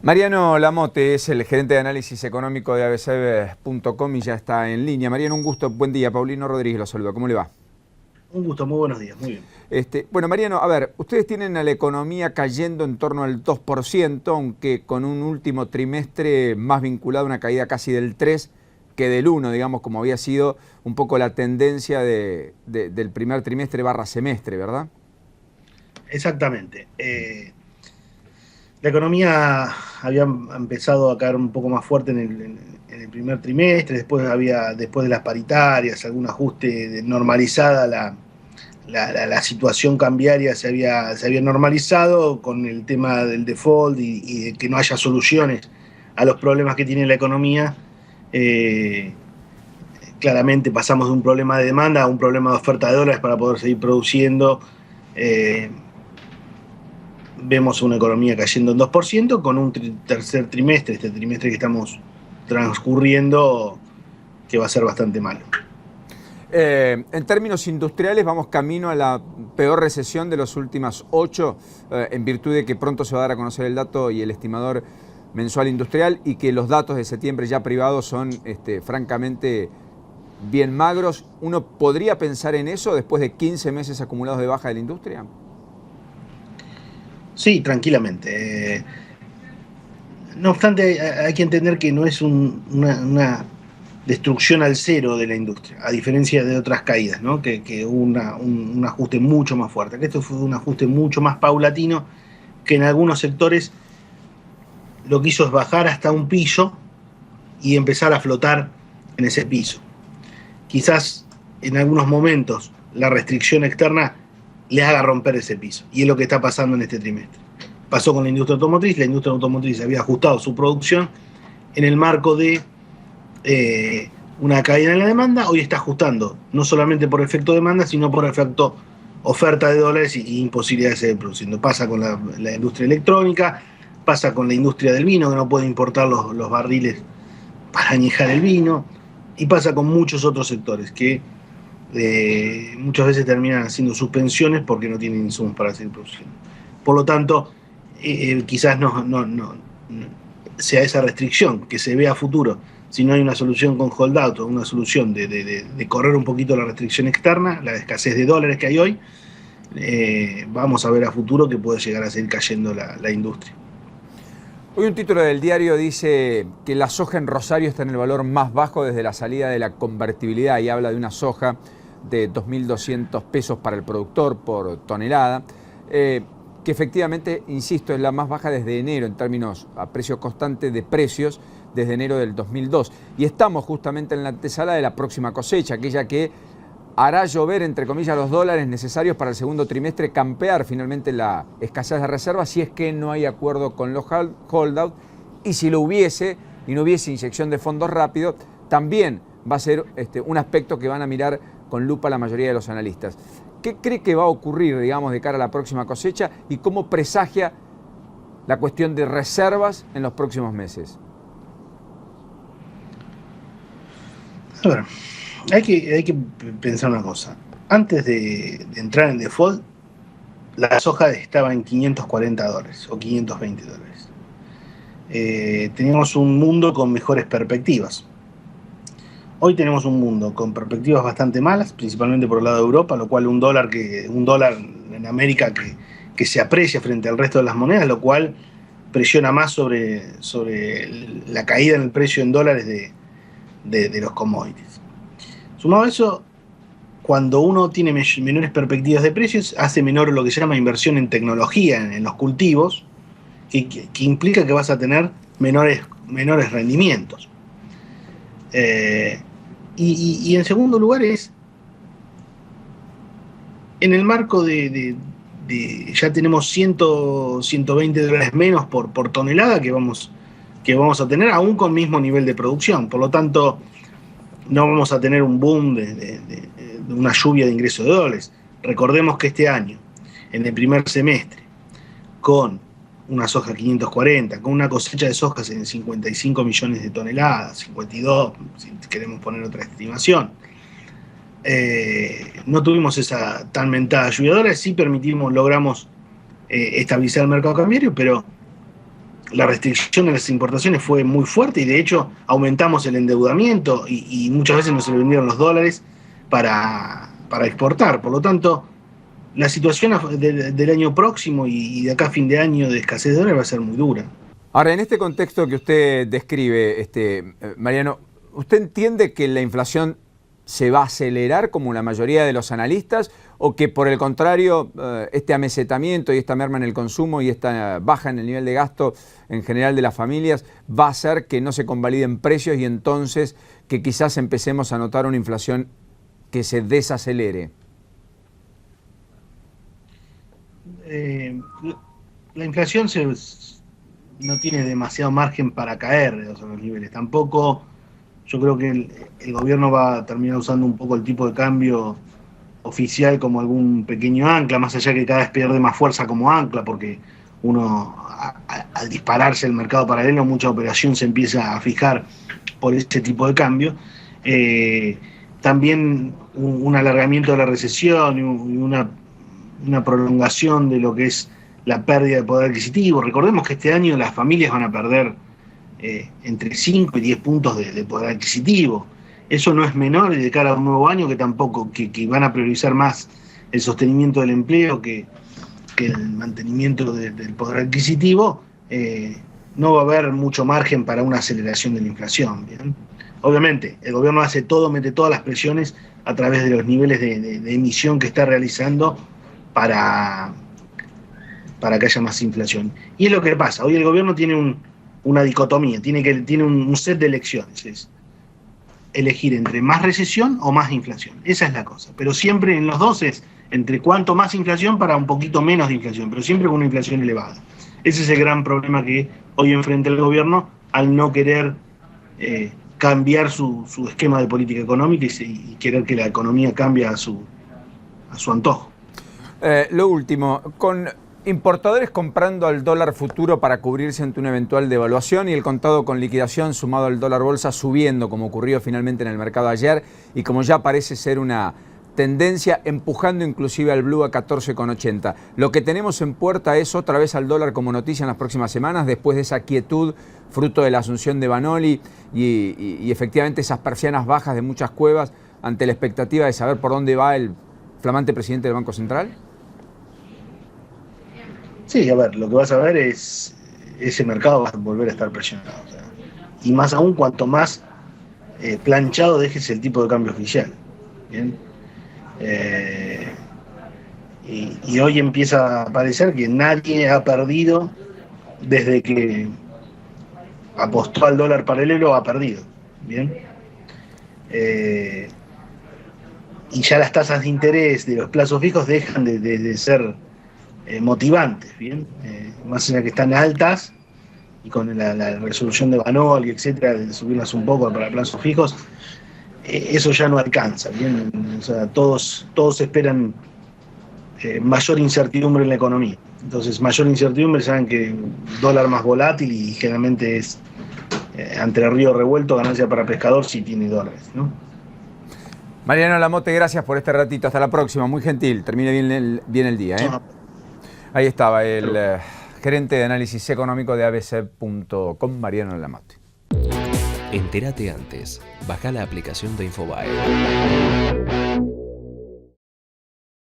Mariano Lamote es el gerente de análisis económico de abc.com y ya está en línea. Mariano, un gusto, buen día. Paulino Rodríguez lo saluda. ¿Cómo le va? Un gusto, muy buenos días, muy bien. Bueno, Mariano, a ver, ustedes tienen a la economía cayendo en torno al 2%, aunque con un último trimestre más vinculado a una caída casi del 3% que del 1%, digamos, como había sido un poco la tendencia del primer trimestre / semestre, ¿verdad? Exactamente. La economía había empezado a caer un poco más fuerte en el primer trimestre, después de las paritarias, algún ajuste normalizada, la situación cambiaria se había normalizado con el tema del default y de que no haya soluciones a los problemas que tiene la economía. Eh, Claramente pasamos de un problema de demanda a un problema de oferta de dólares para poder seguir produciendo. Eh, Vemos una economía cayendo en 2% con un tercer trimestre, este trimestre que estamos transcurriendo, que va a ser bastante malo. En términos industriales vamos camino a la peor recesión de las últimas 8, en virtud de que pronto se va a dar a conocer el dato y el estimador mensual industrial y que los datos de septiembre ya privados son francamente bien magros. ¿Uno podría pensar en eso después de 15 meses acumulados de baja de la industria? Sí, tranquilamente. No obstante, hay que entender que no es una destrucción al cero de la industria, a diferencia de otras caídas, ¿no? Que hubo un ajuste mucho más fuerte. Que esto fue un ajuste mucho más paulatino, que en algunos sectores lo que hizo es bajar hasta un piso y empezar a flotar en ese piso. Quizás en algunos momentos la restricción externa le haga romper ese piso, y es lo que está pasando en este trimestre. Pasó con la industria automotriz había ajustado su producción en el marco de una caída en la demanda. Hoy está ajustando, no solamente por efecto demanda, sino por efecto oferta de dólares y imposibilidad de seguir produciendo. Pasa con la industria electrónica, pasa con la industria del vino, que no puede importar los barriles para añejar el vino, y pasa con muchos otros sectores que muchas veces terminan haciendo suspensiones porque no tienen insumos para seguir produciendo. Por lo tanto, quizás no sea esa restricción que se ve a futuro. Si no hay una solución con holdout o una solución de correr un poquito la restricción externa, la escasez de dólares que hay hoy, vamos a ver a futuro que puede llegar a seguir cayendo la industria. Hoy un título del diario dice que la soja en Rosario está en el valor más bajo desde la salida de la convertibilidad y habla de una soja de 2.200 pesos para el productor por tonelada, que efectivamente, insisto, es la más baja desde enero en términos a precio constante de precios desde enero del 2002. Y estamos justamente en la antesala de la próxima cosecha, aquella que hará llover, entre comillas, los dólares necesarios para el segundo trimestre, campear finalmente la escasez de reservas si es que no hay acuerdo con los holdout, y si lo hubiese y no hubiese inyección de fondos rápido, también va a ser un aspecto que van a mirar con lupa la mayoría de los analistas. ¿Qué cree que va a ocurrir, digamos, de cara a la próxima cosecha y cómo presagia la cuestión de reservas en los próximos meses? A ver, hay que pensar una cosa. Antes de entrar en default, la soja estaba en $540 o $520. Teníamos un mundo con mejores perspectivas. Hoy tenemos un mundo con perspectivas bastante malas, principalmente por el lado de Europa, lo cual un dólar en América que se aprecia frente al resto de las monedas, lo cual presiona más sobre la caída en el precio en dólares de los commodities. Sumado a eso, cuando uno tiene menores perspectivas de precios, hace menor lo que se llama inversión en tecnología en los cultivos, que implica que vas a tener menores rendimientos. Y en segundo lugar es, en el marco de ya tenemos $120 menos por tonelada que vamos a tener, aún con mismo nivel de producción. Por lo tanto, no vamos a tener un boom de una lluvia de ingresos de dólares. Recordemos que este año, en el primer semestre, con una soja 540, con una cosecha de sojas en 55 millones de toneladas, 52, si queremos poner otra estimación, no tuvimos esa tan mentada lluvia de dólares. Sí logramos estabilizar el mercado cambiario, pero la restricción de las importaciones fue muy fuerte y de hecho aumentamos el endeudamiento y muchas veces no se le vendieron los dólares para exportar. Por lo tanto, la situación del año próximo y de acá a fin de año de escasez de dólares va a ser muy dura. Ahora, en este contexto que usted describe, Mariano, ¿usted entiende que la inflación se va a acelerar como la mayoría de los analistas o que por el contrario este amesetamiento y esta merma en el consumo y esta baja en el nivel de gasto en general de las familias va a hacer que no se convaliden precios y entonces que quizás empecemos a notar una inflación que se desacelere? La inflación no tiene demasiado margen para caer de los niveles. Tampoco, yo creo que el gobierno va a terminar usando un poco el tipo de cambio oficial como algún pequeño ancla, más allá que cada vez pierde más fuerza como ancla, porque uno, al dispararse el mercado paralelo, mucha operación se empieza a fijar por ese tipo de cambio. También un alargamiento de la recesión y una prolongación de lo que es la pérdida de poder adquisitivo. Recordemos que este año las familias van a perder entre 5 y 10 puntos de poder adquisitivo. Eso no es menor y de cara a un nuevo año que tampoco, que van a priorizar más el sostenimiento del empleo que el mantenimiento del poder adquisitivo. No va a haber mucho margen para una aceleración de la inflación, ¿bien? Obviamente, el gobierno hace todo, mete todas las presiones a través de los niveles de emisión que está realizando para que haya más inflación. Y es lo que pasa. Hoy el gobierno tiene una dicotomía, tiene un set de elecciones. Es elegir entre más recesión o más inflación. Esa es la cosa. Pero siempre en los dos es entre cuanto más inflación para un poquito menos de inflación, pero siempre con una inflación elevada. Ese es el gran problema que hoy enfrenta el gobierno al no querer cambiar su esquema de política económica y querer que la economía cambie a su antojo. Lo último, con importadores comprando al dólar futuro para cubrirse ante una eventual devaluación y el contado con liquidación sumado al dólar bolsa subiendo, como ocurrió finalmente en el mercado ayer y como ya parece ser una tendencia, empujando inclusive al blue a 14,80. Lo que tenemos en puerta es otra vez al dólar como noticia en las próximas semanas, después de esa quietud fruto de la asunción de Vanoli y efectivamente esas persianas bajas de muchas cuevas ante la expectativa de saber por dónde va el flamante presidente del Banco Central. Sí, a ver, lo que vas a ver es ese mercado va a volver a estar presionado. O sea, y más aún cuanto más planchado dejes el tipo de cambio oficial. ¿Bien? Y hoy empieza a parecer que nadie ha perdido desde que apostó al dólar paralelo, ha perdido. ¿Bien? Y ya las tasas de interés de los plazos fijos dejan de ser motivantes, ¿bien? Más allá que están altas y con la resolución de Vanoli, etcétera, de subirlas un poco para plazos fijos, eso ya no alcanza, ¿bien? O sea, todos esperan mayor incertidumbre en la economía. Entonces, mayor incertidumbre, saben que dólar más volátil y generalmente es entre río revuelto, ganancia para pescador si tiene dólares, ¿no? Mariano Lamote, gracias por este ratito. Hasta la próxima. Muy gentil. Termine bien el día, ¿eh? Ahí estaba el gerente de análisis económico de abc.com, Mariano Lamote. Entérate antes. Baja la aplicación de Infobae.